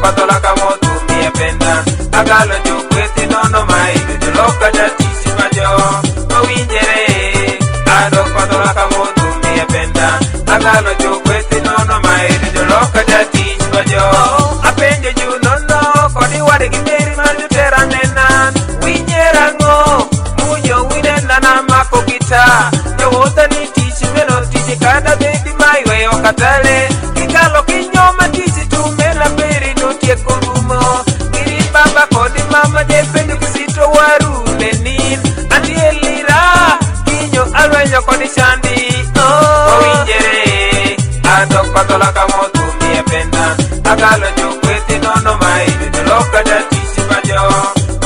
patola kamotu mie penda agalo jokweti nono mai joloka jatisi majo owinjere adok patola kamotu mie penda agalo jokweti nono mai joloka jatisi majo apenjo ju nono kodi wade gimeri majo tera nenan winjera ngo mujo winena na mako gita jowota ni tisi meno tisi kada baby mai weyo katale kikalo kinyoma tisi tumela peri nutie kurumo kiri baba kodi mama jependu kisito waru lenin andielira kinyo alwenyo kodi shandi owinjere adok patola kamotu mie penda agalo jokweti nono mai joloka jatisi majo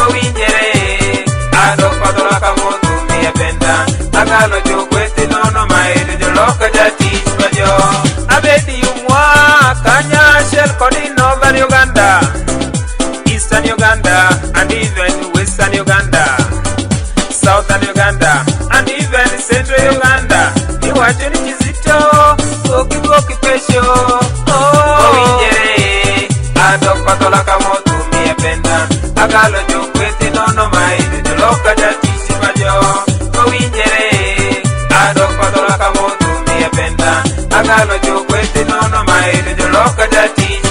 owinjere adok patola kamotu mie penda agalo jokweti nono mai joloka jatisi majo abedi umwa kanya shel kodi Northern Uganda, Eastern Uganda, and even Western Uganda, Southern Uganda, and even Central Uganda. You want to Kizito, Oki Pesho, Owinjere, adok patola kamotu mie penda, agalo jokweti nono mai joloka jatisi majo. Owinjere, adok patola kamotu mie penda, agalo jokweti nono mai joloka jatisi